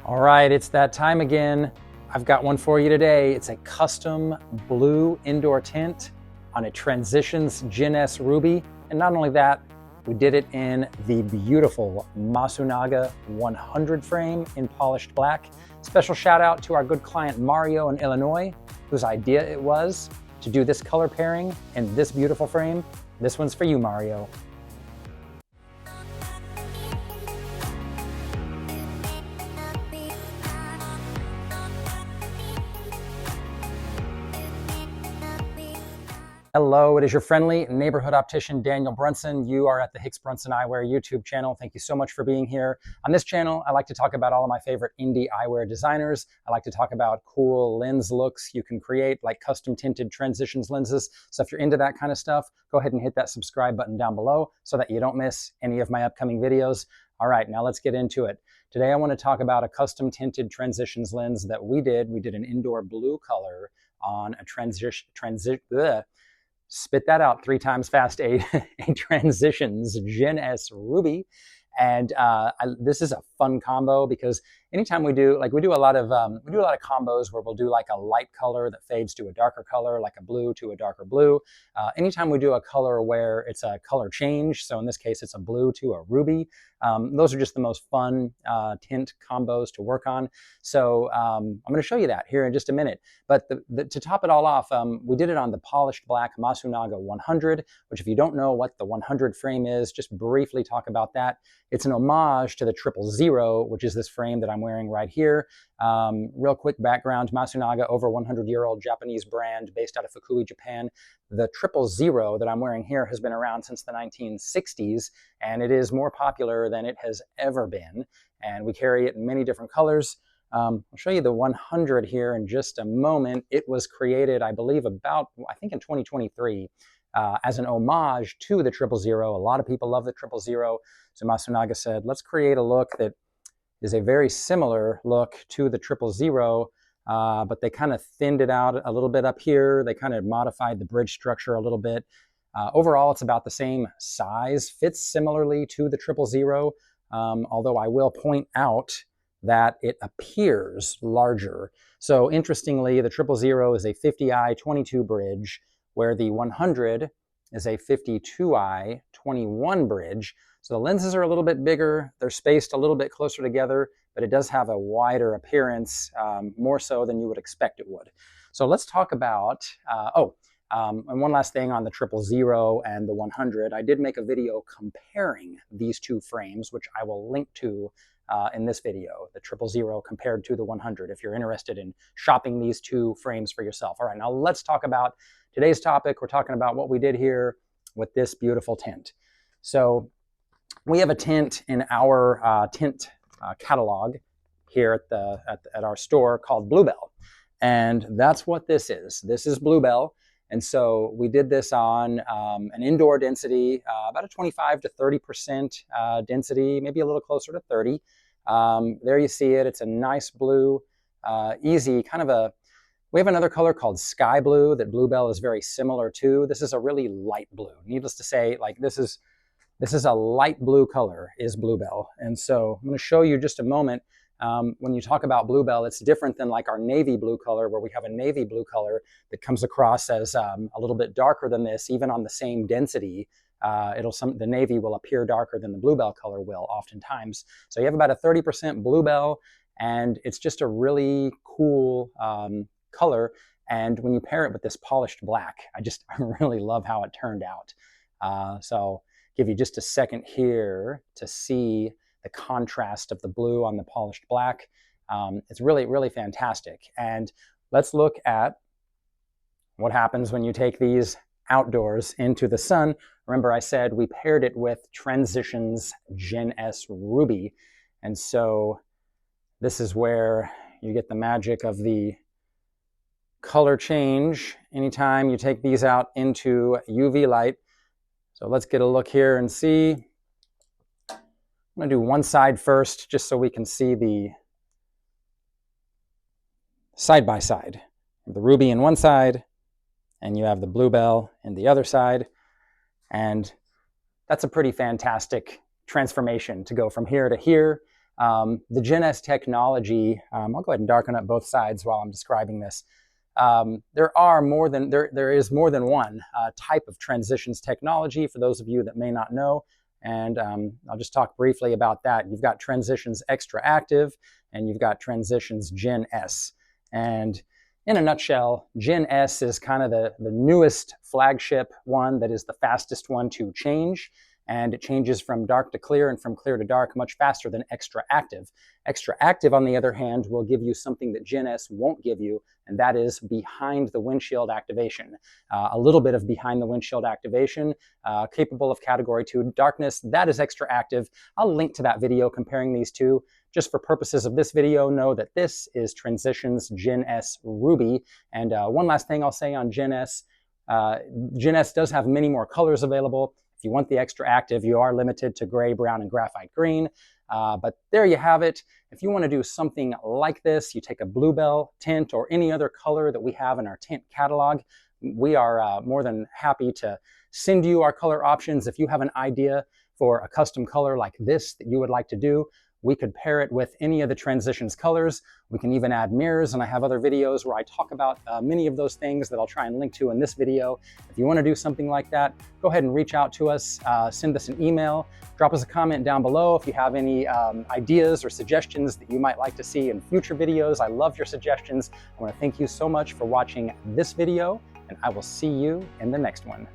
All right, it's that time again. I've got one for you today. It's a custom blue indoor tint on a Transitions Gen S Ruby. And not only that, we did it in the beautiful Masunaga 100 frame in polished black. Special shout out to our good client Mario in Illinois, whose idea it was to do this color pairing in this beautiful frame. This one's for you, Mario. Hello, it is your friendly neighborhood optician, Daniel Brunson. You are at the Hicks Brunson Eyewear YouTube channel. Thank you so much for being here. On this channel, I like to talk about all of my favorite indie eyewear designers. I like to talk about cool lens looks you can create, like custom tinted Transitions lenses. So if you're into that kind of stuff, go ahead and hit that subscribe button down below so that you don't miss any of my upcoming videos. All right, now let's get into it. Today, I want to talk about a custom tinted Transitions lens that we did. We did an indoor blue color on a spit that out 3 times fast, a Transitions Gen S Ruby. And this is a fun combo because anytime we do a lot of combos where we'll do like a light color that fades to a darker color, like a blue to a darker blue. Anytime we do a color where it's a color change, so in this case it's a blue to a ruby, those are just the most fun tint combos to work on. So I'm going to show you that here in just a minute. But to top it all off, we did it on the polished black Masunaga 100, which if you don't know what the 100 frame is, just briefly talk about that. It's an homage to the 000, which is this frame that I'm wearing right here. Real quick background, Masunaga, over 100-year-old Japanese brand based out of Fukui, Japan. The 000 that I'm wearing here has been around since the 1960s, and it is more popular than it has ever been. And we carry it in many different colors. I'll show you the 100 here in just a moment. It was created, I believe, in 2023. As an homage to the 000. A lot of people love the 000. So Masunaga said, let's create a look that is a very similar look to the 000, but they kind of thinned it out a little bit up here. They kind of modified the bridge structure a little bit. Overall, it's about the same size, fits similarly to the 000, although I will point out that it appears larger. So interestingly, the 000 is a 50i 22 bridge, where the 100 is a 52i 21 bridge. So the lenses are a little bit bigger, they're spaced a little bit closer together, but it does have a wider appearance, more so than you would expect it would. So let's talk about, and one last thing on the 000 and the 100. I did make a video comparing these two frames, which I will link to in this video, the 000 compared to the 100, if you're interested in shopping these two frames for yourself. All right, now let's talk about today's topic. We're talking about what we did here with this beautiful tint. So we have a tint in our tint catalog here at our store called Bluebell. And that's what this is. This is Bluebell. And so we did this on an indoor density, about a 25 to 30% density, maybe a little closer to 30. There you see it. It's a nice blue, easy kind of a. We have another color called sky blue that Bluebell is very similar to. This is a really light blue. Needless to say, like this is a light blue color is Bluebell. And so I'm going to show you just a moment. When you talk about Bluebell, it's different than like our navy blue color, where we have a navy blue color that comes across as a little bit darker than this, even on the same density. The navy will appear darker than the Bluebell color will oftentimes. So you have about a 30% Bluebell, and it's just a really cool color. And when you pair it with this polished black, I really love how it turned out. So give you just a second here to see the contrast of the blue on the polished black. It's really, really fantastic. And let's look at what happens when you take these outdoors into the sun. Remember, I said we paired it with Transitions Gen S Ruby. And so this is where you get the magic of the color change anytime you take these out into UV light. So let's get a look here and see. I'm going to do one side first, just so we can see the side by side. The ruby in one side, and you have the Bluebell in the other side. And that's a pretty fantastic transformation to go from here to here. The Gen S technology, I'll go ahead and darken up both sides while I'm describing this. There is more than one type of transitions technology, for those of you that may not know. And I'll just talk briefly about that. You've got transitions extra active, and you've got transitions Gen S. And in a nutshell, Gen S is kind of the newest flagship one that is the fastest one to change. And it changes from dark to clear and from clear to dark much faster than extra active. Extra active, on the other hand, will give you something that Gen S won't give you, and that is behind the windshield activation. A little bit of behind the windshield activation, capable of category 2 darkness, that is extra active. I'll link to that video comparing these two. Just for purposes of this video, know that this is Transitions Gen S Ruby. And one last thing I'll say on Gen S does have many more colors available. If you want the extra active, you are limited to gray, brown, and graphite green. But there you have it. If you want to do something like this, you take a Bluebell, Tint, or any other color that we have in our Tint catalog. We are more than happy to send you our color options. If you have an idea for a custom color like this that you would like to do, we could pair it with any of the transitions colors. We can even add mirrors, and I have other videos where I talk about many of those things that I'll try and link to in this video. If you want to do something like that, go ahead and reach out to us, send us an email, drop us a comment down below if you have any ideas or suggestions that you might like to see in future videos. I love your suggestions. I want to thank you so much for watching this video, and I will see you in the next one.